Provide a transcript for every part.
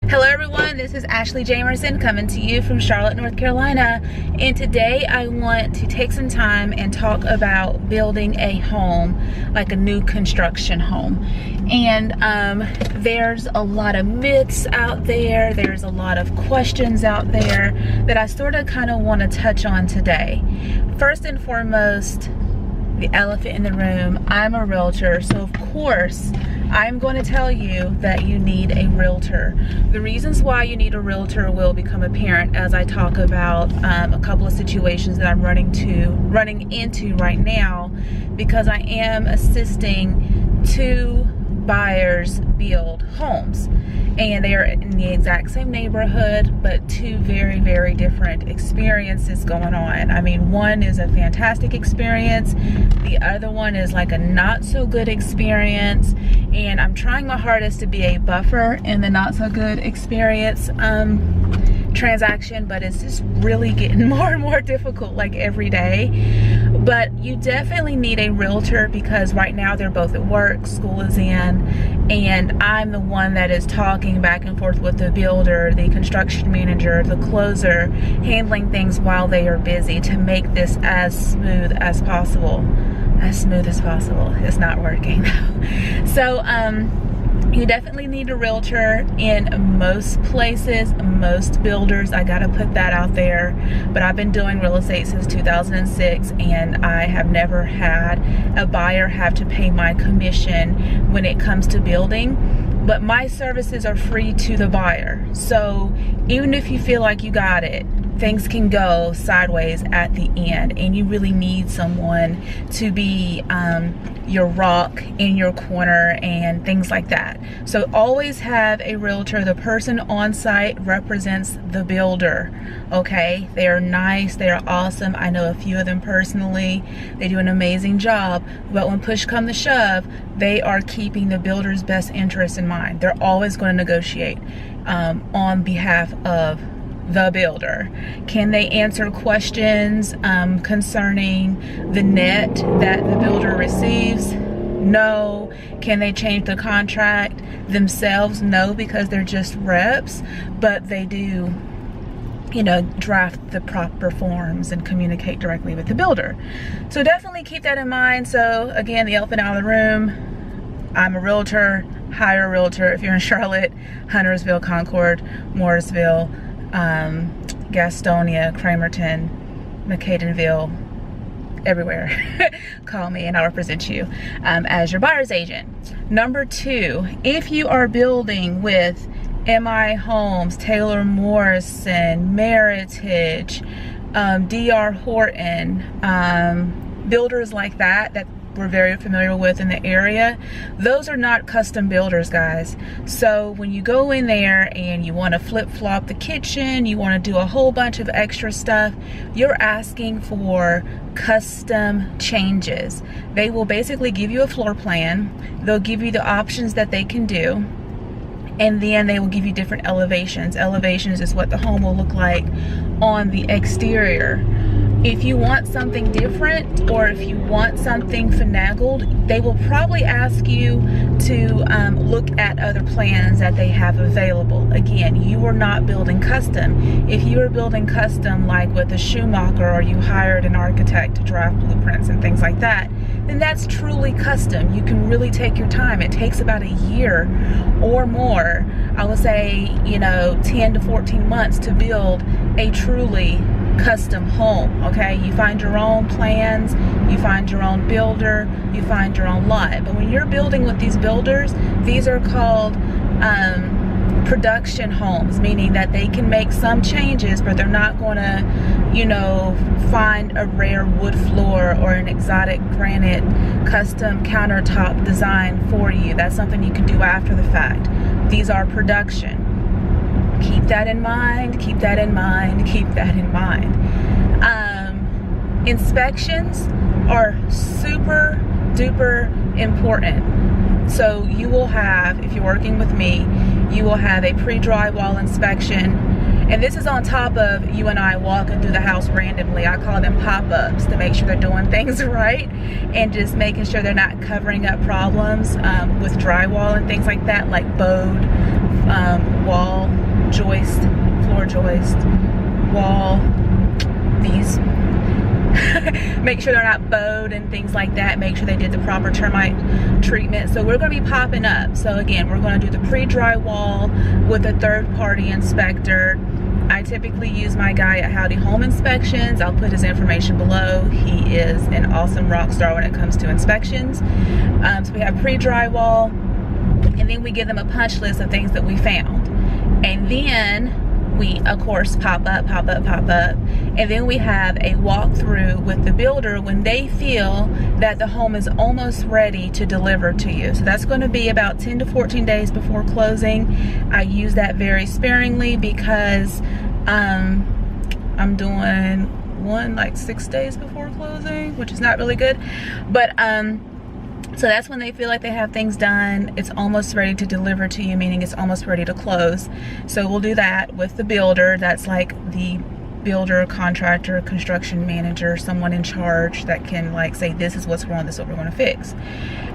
Hello everyone, this is Ashley Jamerson coming to you from Charlotte, North Carolina, and today I want to take some time and talk about building a home, like a new construction home. And there's a lot of myths out there, there's a lot of questions out there that I sort of kind of want to touch on today. First and foremost, the elephant in the room, I'm a realtor, so of course I'm going to tell you that you need a realtor. The reasons why you need a realtor will become apparent as I talk about a couple of situations that I'm running into right now, because I am assisting two buyers build homes, and they are in the exact same neighborhood, but two very, very different experiences going on. I mean, one is a fantastic experience, the other one is like a not so good experience, and I'm trying my hardest to be a buffer in the not so good experience transaction, but it's just really getting more and more difficult like every day. But you definitely need a realtor because right now they're both at work, school is in, and I'm the one that is talking back and forth with the builder, the construction manager, the closer, handling things while they are busy to make this as smooth as possible. As smooth as possible. It's not working though. So you definitely need a realtor in most places, most builders. I gotta put that out there. But I've been doing real estate since 2006, and I have never had a buyer have to pay my commission when it comes to building. But my services are free to the buyer. So even if you feel like you got it, things can go sideways at the end, and you really need someone to be your rock in your corner and things like that. So always have a realtor. The person on site represents the builder, okay? They are nice, they are awesome. I know a few of them personally. They do an amazing job, but when push comes to shove, they are keeping the builder's best interest in mind. They're always going to negotiate on behalf of the builder. Can they answer questions concerning the net that the builder receives? No. Can they change the contract themselves? No, because they're just reps, but they do, you know, draft the proper forms and communicate directly with the builder. So definitely keep that in mind. So again, the elephant out of the room, I'm a realtor. Hire a realtor if you're in Charlotte, Huntersville, Concord, Morrisville, Gastonia, Cramerton, McCadenville, everywhere. Call me and I'll represent you as your buyer's agent. Number two, if you are building with MI Homes, Taylor Morrison, Meritage, DR Horton, builders like that we're very familiar with in the area, those are not custom builders, guys. So when you go in there and you want to flip-flop the kitchen, you want to do a whole bunch of extra stuff, you're asking for custom changes. They will basically give you a floor plan, they'll give you the options that they can do, and then they will give you different elevations. Elevations is what the home will look like on the exterior. If you want something different, or if you want something finagled, they will probably ask you to look at other plans that they have available. Again, you are not building custom. If you are building custom like with a Schumacher, or you hired an architect to draft blueprints and things like that, then that's truly custom. You can really take your time. It takes about a year or more, I would say, you know, 10 to 14 months to build a truly custom home. Okay, you find your own plans, you find your own builder, you find your own lot. But when you're building with these builders, these are called production homes, meaning that they can make some changes, but they're not going to, you know, find a rare wood floor or an exotic granite custom countertop design for you. That's something you can do after the fact. These are production. Keep that in mind, keep that in mind, keep that in mind. Inspections are super duper important. So you will have, if you're working with me, you will have a pre-drywall inspection. And this is on top of you and I walking through the house randomly. I call them pop-ups to make sure they're doing things right and just making sure they're not covering up problems with drywall and things like that, like bowed wall door joist, wall, these. Make sure they're not bowed and things like that. Make sure they did the proper termite treatment. So we're going to be popping up. So again, we're going to do the pre-drywall with a third-party inspector. I typically use my guy at Howdy Home Inspections. I'll put his information below. He is an awesome rock star when it comes to inspections. So we have pre-drywall, and then we give them a punch list of things that we found. And then we, of course, pop up, and then we have a walkthrough with the builder when they feel that the home is almost ready to deliver to you. So that's going to be about 10 to 14 days before closing. I use that very sparingly because I'm doing one like 6 days before closing, which is not really good, but so that's when they feel like they have things done. It's almost ready to deliver to you, meaning it's almost ready to close. So we'll do that with the builder. That's like the builder, contractor, construction manager, someone in charge that can like say, this is what's wrong, this is what we're going to fix.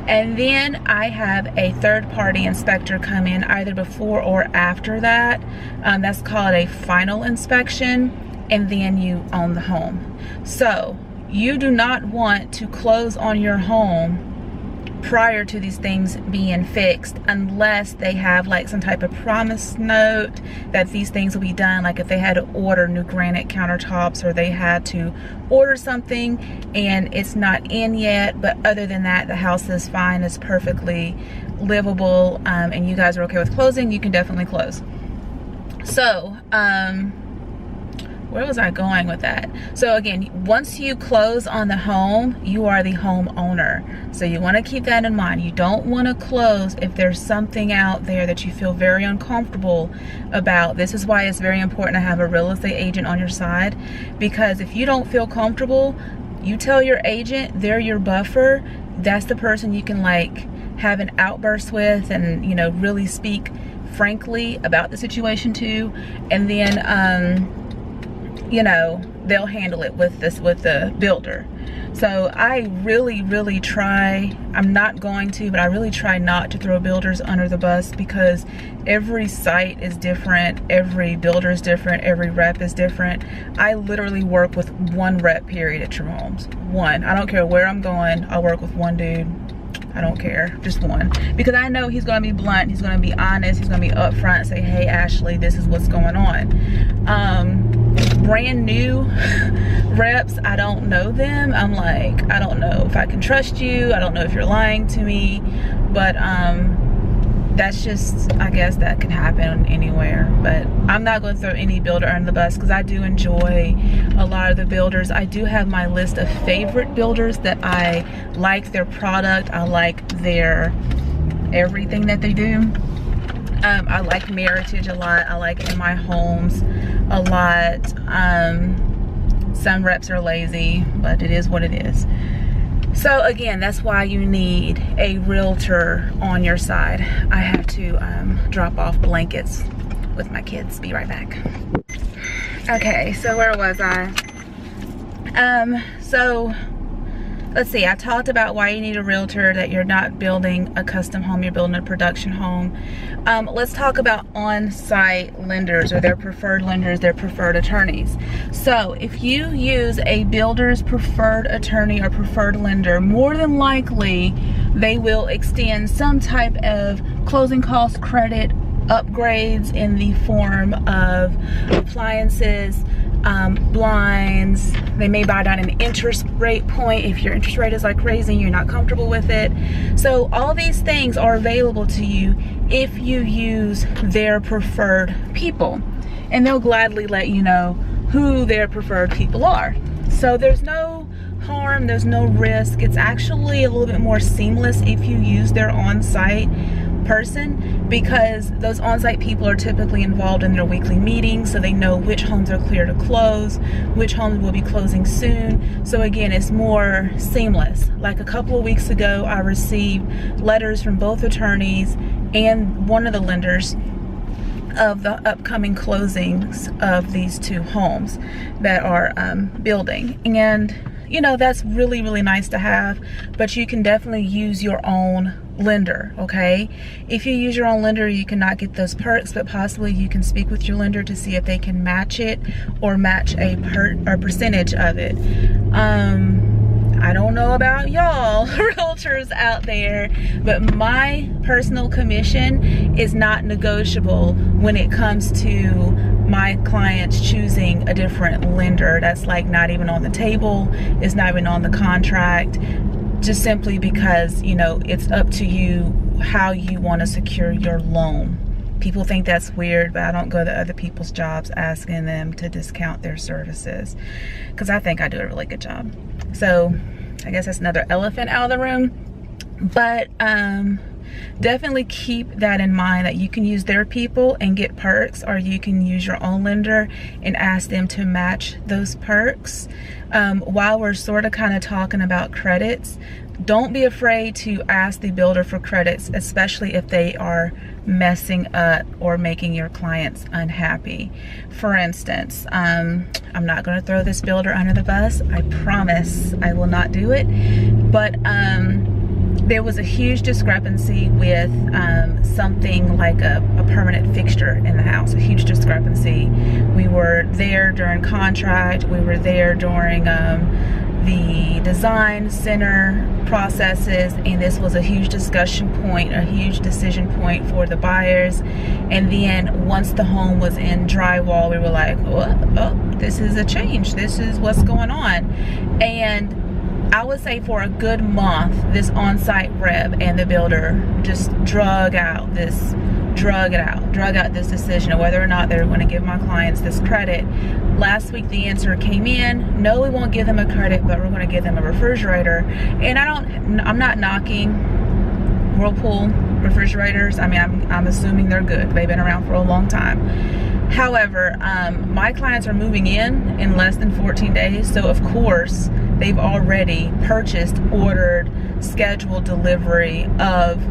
And then I have a third-party inspector come in either before or after that. That's called a final inspection, and then you own the home. So you do not want to close on your home prior to these things being fixed unless they have like some type of promise note that these things will be done. Like if they had to order new granite countertops, or they had to order something and it's not in yet, but other than that the house is fine, it's perfectly livable, and you guys are okay with closing, you can definitely close. So where was I going with that? So again, once you close on the home, you are the homeowner. So you want to keep that in mind. You don't want to close if there's something out there that you feel very uncomfortable about. This is why it's very important to have a real estate agent on your side, because if you don't feel comfortable, you tell your agent, they're your buffer. That's the person you can like have an outburst with and, you know, really speak frankly about the situation to. And then you know, they'll handle it with the builder. So I really try, I'm not going to, but I really try not to throw builders under the bus, because every site is different, every builder is different, every rep is different. I literally work with one rep, period, at your homes. One. I don't care where I'm going, I'll work with one dude. I don't care, just one, because I know he's going to be blunt, he's going to be honest, he's going to be upfront, say, hey Ashley, this is what's going on. Brand new reps, I don't know them. I'm like, I don't know if I can trust you, I don't know if you're lying to me, but that's just, I guess that can happen anywhere. But I'm not going to throw any builder under the bus, because I do enjoy a lot of the builders. I do have my list of favorite builders that I like their product, I like their everything that they do. I like Meritage a lot, I like In My Homes a lot. Some reps are lazy, but it is what it is. So again, that's why you need a realtor on your side. I have to drop off blankets with my kids. Be right back. Okay, so where was I? So let's see, I talked about why you need a realtor, that you're not building a custom home, you're building a production home. Let's talk about on-site lenders, or their preferred lenders, their preferred attorneys. So if you use a builder's preferred attorney or preferred lender, more than likely they will extend some type of closing cost credit, upgrades in the form of appliances, blinds. They may buy down an interest rate point if your interest rate is like crazy and you're not comfortable with it. So all these things are available to you if you use their preferred people, and they'll gladly let you know who their preferred people are. So there's no harm, there's no risk. It's actually a little bit more seamless if you use their on-site person, because those on-site people are typically involved in their weekly meetings, so they know which homes are clear to close, which homes will be closing soon. So again, it's more seamless. Like a couple of weeks ago, I received letters from both attorneys and one of the lenders of the upcoming closings of these two homes that are building. And you know, that's really nice to have, but you can definitely use your own lender, okay? If you use your own lender, you cannot get those perks, but possibly you can speak with your lender to see if they can match it or match a percentage of it. I don't know about y'all realtors out there, but my personal commission is not negotiable when it comes to my clients choosing a different lender. That's like not even on the table, it's not even on the contract, just simply because, you know, it's up to you how you want to secure your loan. People think that's weird, but I don't go to other people's jobs asking them to discount their services, because I think I do a really good job. So I guess that's another elephant out of the room. But definitely keep that in mind, that you can use their people and get perks, or you can use your own lender and ask them to match those perks. While we're sort of kind of talking about credits, don't be afraid to ask the builder for credits, especially if they are messing up or making your clients unhappy. For instance, I'm not going to throw this builder under the bus. I promise I will not do it. But there was a huge discrepancy with something like a permanent fixture in the house, a huge discrepancy. We were there during contract, we were there during the design center processes, and this was a huge discussion point, a huge decision point for the buyers. And then once the home was in drywall, we were like, oh, this is a change, this is what's going on. And I would say for a good month, this on-site rep and the builder just drug out this decision of whether or not they were going to give my clients this credit. Last week the answer came in, no, we won't give them a credit, but we're going to give them a refrigerator. And I'm not knocking Whirlpool refrigerators. I mean, I'm assuming they're good. They've been around for a long time. However, my clients are moving in less than 14 days, so of course they've already purchased, ordered, scheduled delivery of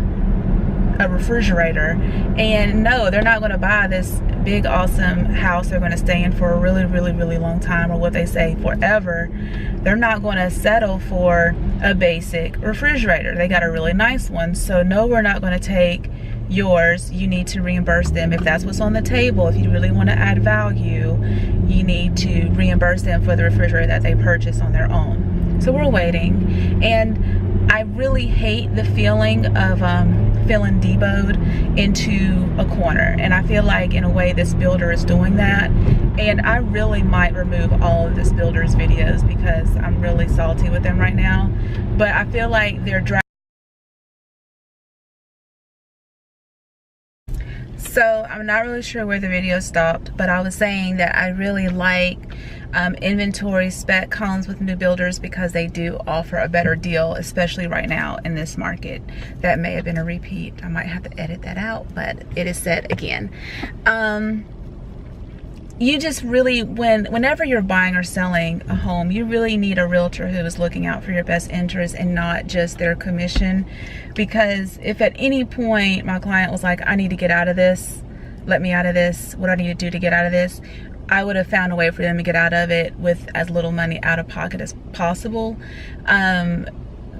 a refrigerator. And no, they're not going to buy this big awesome house they're going to stay in for a really, really, really long time, or what they say, forever. They're not going to settle for a basic refrigerator. They got a really nice one. So no, we're not going to take yours. You need to reimburse them if that's what's on the table. If you really want to add value, you need to reimburse them for the refrigerator that they purchased on their own. So we're waiting, and I really hate the feeling of feeling deboed into a corner, and I feel like in a way this builder is doing that. And I really might remove all of this builder's videos because I'm really salty with them right now. But I feel like they're So I'm not really sure where the video stopped, but I was saying that I really like inventory spec homes with new builders because they do offer a better deal, especially right now in this market. That may have been a repeat. I might have to edit that out, but it is said again. You just really, whenever you're buying or selling a home, you really need a realtor who is looking out for your best interest and not just their commission. Because if at any point my client was like, I need to get out of this, let me out of this, what do I need to do to get out of this, I would have found a way for them to get out of it with as little money out of pocket as possible.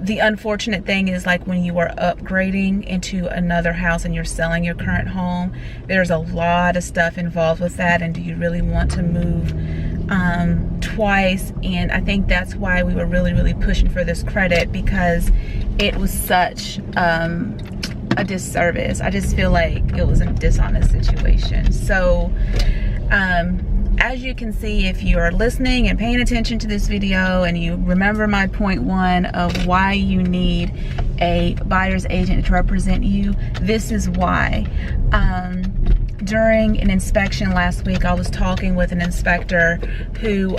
The unfortunate thing is, like, when you are upgrading into another house and you're selling your current home, there's a lot of stuff involved with that. And do you really want to move twice? And I think that's why we were really, really pushing for this credit, because it was such a disservice. I just feel like it was a dishonest situation. So as you can see, if you are listening and paying attention to this video and you remember my point one of why you need a buyer's agent to represent you, this is why. During an inspection last week, I was talking with an inspector who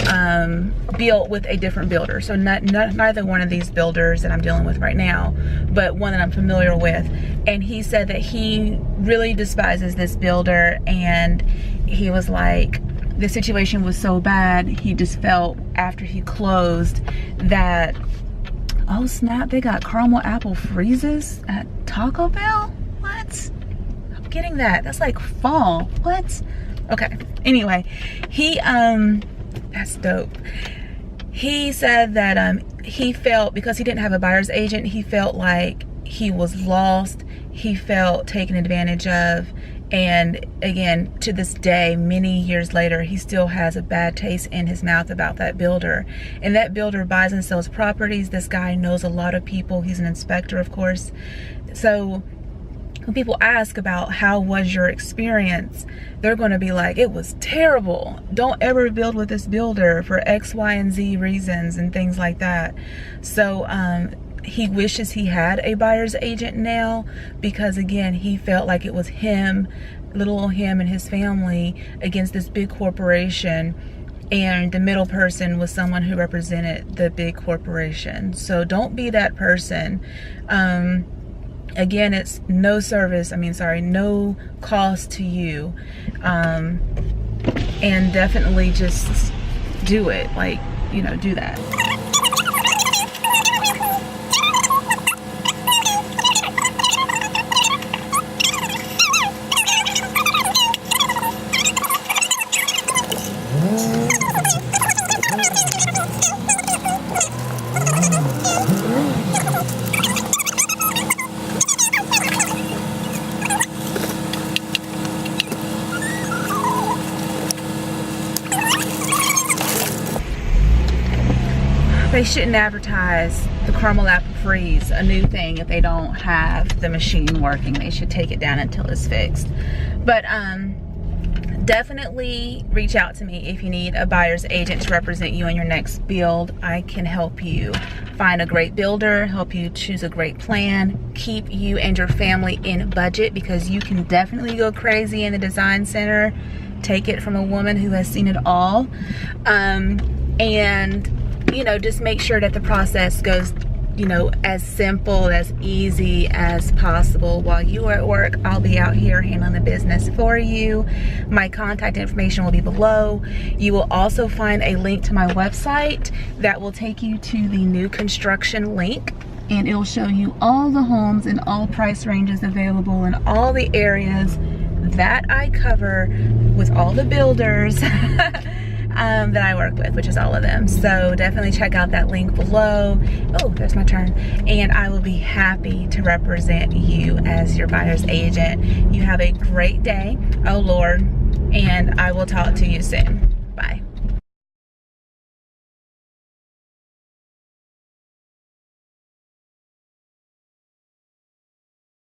built with a different builder. So neither one of these builders that I'm dealing with right now, but one that I'm familiar with. And he said that he really despises this builder, and he was like, the situation was so bad, he just felt after he closed that, oh snap, they got caramel apple freezes at Taco Bell? What? I'm getting that. That's like fall. What? Okay. Anyway, he, that's dope. He said that he felt, because he didn't have a buyer's agent, he felt like he was lost, he felt taken advantage of, and again, to this day, many years later, he still has a bad taste in his mouth about that builder. And that builder buys and sells properties. This guy knows a lot of people. He's an inspector, of course. So when people ask about how was your experience, they're going to be like, it was terrible. Don't ever build with this builder for X, Y, and Z reasons and things like that. So he wishes he had a buyer's agent now, because again, he felt like it was him, little old him and his family against this big corporation, and the middle person was someone who represented the big corporation. So don't be that person. Again, it's no cost to you, and definitely just do it, like, you know, do that. They shouldn't advertise the caramel apple freeze, a new thing, if they don't have the machine working. They should take it down until it's fixed. But definitely reach out to me if you need a buyer's agent to represent you in your next build. I can help you find a great builder, help you choose a great plan, keep you and your family in budget, because you can definitely go crazy in the design center. Take it from a woman who has seen it all. And you know, just make sure that the process goes, you know, as simple, as easy as possible. While you are at work, I'll be out here handling the business for you. My contact information will be below. You will also find a link to my website that will take you to the new construction link, and it'll show you all the homes and all price ranges available in all the areas that I cover with all the builders that I work with, which is all of them. So definitely check out that link below. Oh, there's my turn. And I will be happy to represent you as your buyer's agent. You have a great day. Oh Lord. And I will talk to you soon. Bye.